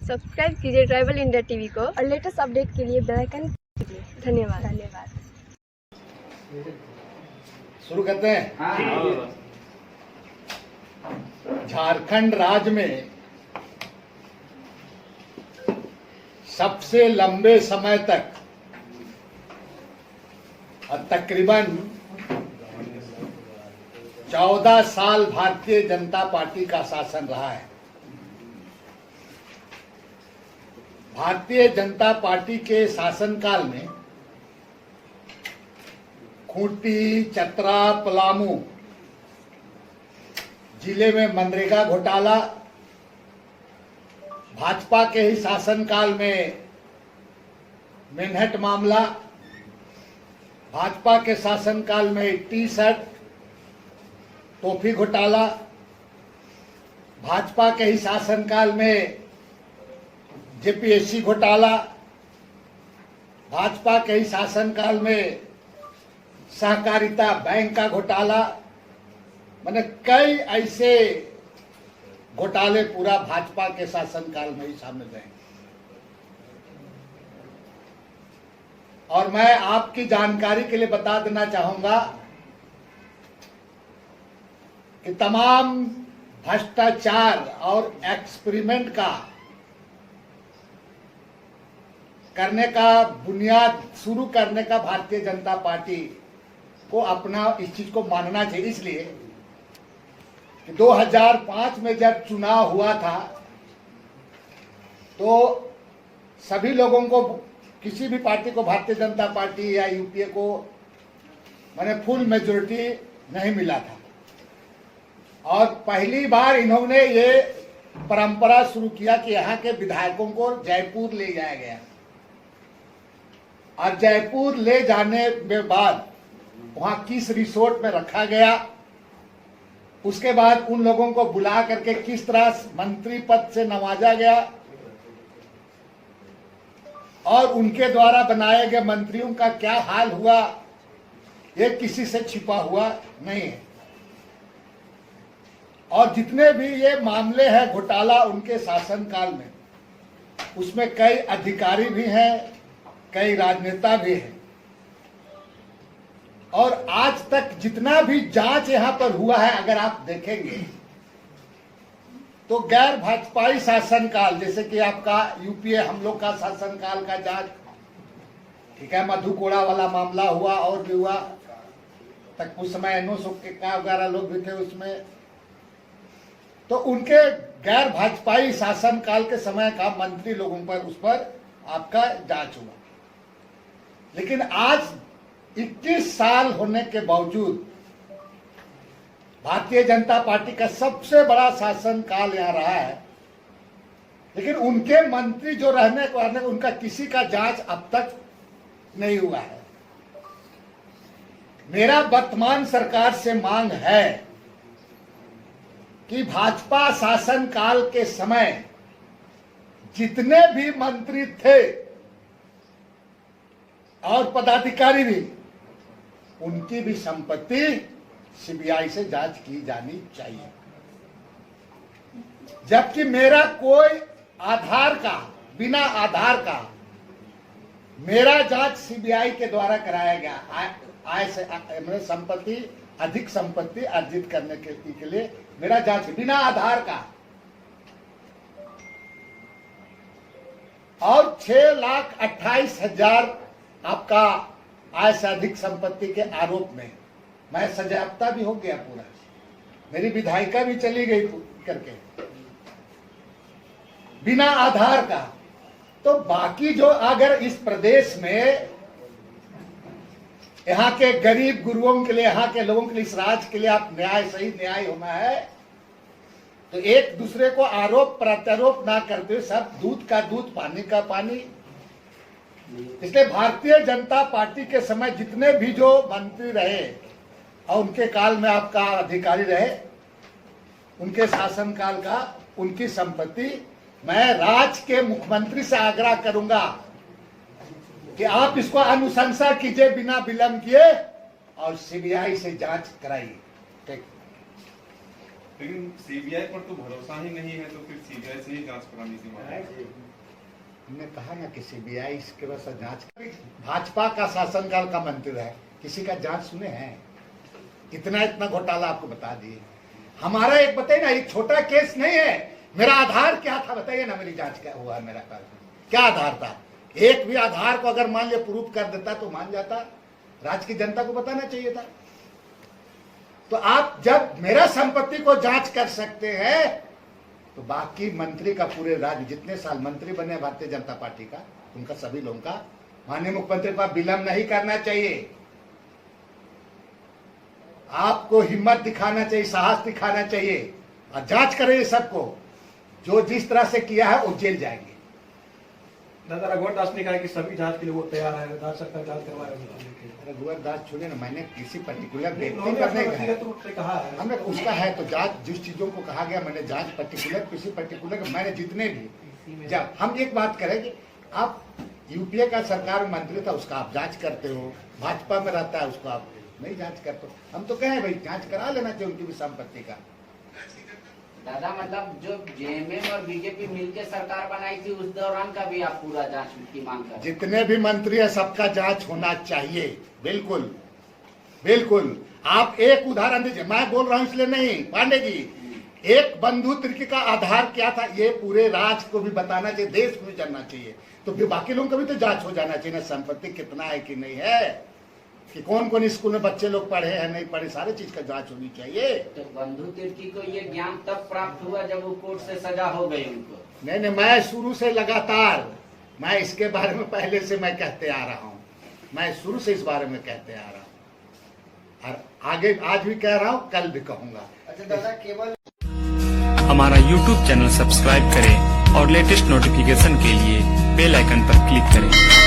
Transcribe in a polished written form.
Subscribe कीजिए tribal India TV को और लेटेस्ट अपडेट के लिए बेल आइकन दीजिए। धन्यवाद। शुरू करते हैं। झारखंड राज्य में सबसे लंबे समय तक और तकरीबन 14 साल भारतीय जनता पार्टी का शासन रहा है। भारतीय जनता पार्टी के शासनकाल में खूंटी, चतरा, पलामू जिले में मनरेगा घोटाला, भाजपा के ही शासनकाल में मेनहट मामला, भाजपा के शासनकाल में टी-शर्ट टोपी घोटाला, भाजपा के ही शासनकाल में जेपीएससी घोटाला, भाजपा के ही शासनकाल में सहकारिता बैंक का घोटाला, मैंने कई ऐसे घोटाले पूरा भाजपा के शासनकाल में ही शामिल रहे। और मैं आपकी जानकारी के लिए बता देना चाहूंगा कि तमाम भ्रष्टाचार और एक्सपेरिमेंट का करने का बुनियाद शुरू करने का भारतीय जनता पार्टी को अपना इस चीज को मानना चाहिए। इसलिए कि 2005 में जब चुनाव हुआ था तो सभी लोगों को, किसी भी पार्टी को, भारतीय जनता पार्टी या यूपीए को मैंने फुल मेजोरिटी नहीं मिला था। और पहली बार इन्होंने ये परंपरा शुरू किया कि यहाँ के विधायकों को जयपुर ले जाया गया और जयपुर ले जाने के बाद वहां किस रिसोर्ट में रखा गया, उसके बाद उन लोगों को बुला करके किस तरह मंत्री पद से नवाजा गया और उनके द्वारा बनाए गए मंत्रियों का क्या हाल हुआ, ये किसी से छिपा हुआ नहीं है। और जितने भी ये मामले हैं घोटाला उनके शासनकाल में, उसमें कई अधिकारी भी हैं, कई राजनेता भी हैं। और आज तक जितना भी जांच यहां पर हुआ है, अगर आप देखेंगे तो गैर भाजपाई शासनकाल, जैसे कि आपका यूपीए हम लोग का शासनकाल का जांच, ठीक है, मधु कोड़ा वाला मामला हुआ और भी हुआ, तक उस समय एनोस का वगैरह लोग भी थे उसमें, तो उनके गैर भाजपाई शासनकाल के समय का मंत्री लोगों पर, उस पर आपका जांच हुआ। लेकिन आज 21 साल होने के बावजूद भारतीय जनता पार्टी का सबसे बड़ा शासनकाल यहाँ रहा है, लेकिन उनके मंत्री जो रहने को उनका किसी का जांच अब तक नहीं हुआ है। मेरा वर्तमान सरकार से मांग है कि भाजपा शासनकाल के समय जितने भी मंत्री थे और पदाधिकारी भी, उनकी भी संपत्ति सीबीआई से जांच की जानी चाहिए। जबकि मेरा कोई आधार का, बिना आधार का मेरा जांच सीबीआई के द्वारा कराया गया, आय से संपत्ति, अधिक संपत्ति अर्जित करने के लिए मेरा जांच बिना आधार का, और 6,28,000 आपका आय से अधिक संपत्ति के आरोप में मैं सजायाफ्ता भी हो गया पूरा, मेरी विधायिका भी चली गई करके बिना आधार का। तो बाकी जो, अगर इस प्रदेश में यहाँ के गरीब गुरुओं के लिए, यहाँ के लोगों के लिए, इस राज्य के लिए आप न्याय, सही न्याय होना है, तो एक दूसरे को आरोप प्रत्यारोप ना करते हुए सब दूध का दूध, पानी का पानी। इसलिए भारतीय जनता पार्टी के समय जितने भी जो मंत्री रहे और उनके काल में आपका अधिकारी रहे, उनके शासनकाल का, उनकी संपत्ति, मैं राज्य के मुख्यमंत्री से आग्रह करूंगा कि आप इसको अनुशंसा कीजिए बिना विलंब किए और सीबीआई से जांच कराइए। ठीक। लेकिन सीबीआई पर तो भरोसा ही नहीं है, तो फिर सीबीआई से ही जांच कराने की मांग है। हमने कहा ना कि सीबीआई इसके वजह से जांच भाजपा का शासनकाल का मंत्री है, किसी का जांच सुने हैं? इतना घोटाला आपको बता दिए। हमारा एक बताइए ना, एक छोटा केस नहीं है। मेरा आधार क्या था बताइए ना, मेरी जांच क्या हुआ, मेरा क्या आधार था? एक भी आधार को अगर मान लिया प्रूफ कर देता तो मान जाता, राज्य की जनता को बताना चाहिए था। तो आप जब मेरा संपत्ति को जांच कर सकते हैं तो बाकी मंत्री का, पूरे राज्य जितने साल मंत्री बने भारतीय जनता पार्टी का, उनका सभी लोगों का माननीय मुख्यमंत्री पर विलंब नहीं करना चाहिए। आपको हिम्मत दिखाना चाहिए, साहस दिखाना चाहिए और जांच करें सबको। जो जिस तरह से किया है वो जेल जाएंगे। दादा रघुवर दास ने कहा कि सभी जांच के लिए वो तैयार है, राज्य सरकार जांच करवा रही है। रघुवर दास छोड़िए ना, मैंने किसी पर्टिकुलर व्यक्ति पर नहीं कहा, हमने उसका है तो जांच, जिस चीजों को कहा गया मैंने जांच पर्टिकुलर, किसी पर्टिकुलर मैंने जितने भी, जब हम एक बात करेंगे, आप यूपीए का सरकार मंत्री था उसका आप जांच करते हो, भाजपा में रहता है उसको आप नहीं जांच करते हो। हम तो कहें भाई जांच करा लेना चाहिए उनकी भी संपत्ति का। दादा मतलब जो जेएमएम और बीजेपी मिलकर सरकार बनाई थी उस दौरान का भी आप पूरा जांच की मांग कर? जितने भी मंत्री है सबका जांच होना चाहिए, बिल्कुल बिल्कुल। आप एक उदाहरण दीजिए, मैं बोल रहा हूं इसलिए नहीं, पांडे जी, एक बंधु तिर्की का आधार क्या था ये पूरे राज्य को भी बताना चाहिए, देश को भी जानना चाहिए। तो फिर बाकी लोगों का भी तो जांच हो जाना चाहिए ना, संपत्ति कितना है कि नहीं है, कि कौन कौन स्कूल में बच्चे लोग पढ़े हैं नहीं पढ़े, सारे चीज का जांच होनी चाहिए। तो बंधु तिर्की को ये ज्ञान तब प्राप्त हुआ जब वो कोर्ट से सजा हो गई उनको? नहीं, मैं शुरू से लगातार, मैं इसके बारे में पहले से मैं कहते आ रहा हूँ, मैं शुरू से इस बारे में कहते आ रहा हूँ और आगे आज भी कह रहा हूँ, कल भी कहूंगा। अच्छा दादा, केवल हमारा YouTube चैनल सब्सक्राइब करें और लेटेस्ट नोटिफिकेशन के लिए बेल आइकन पर क्लिक करें।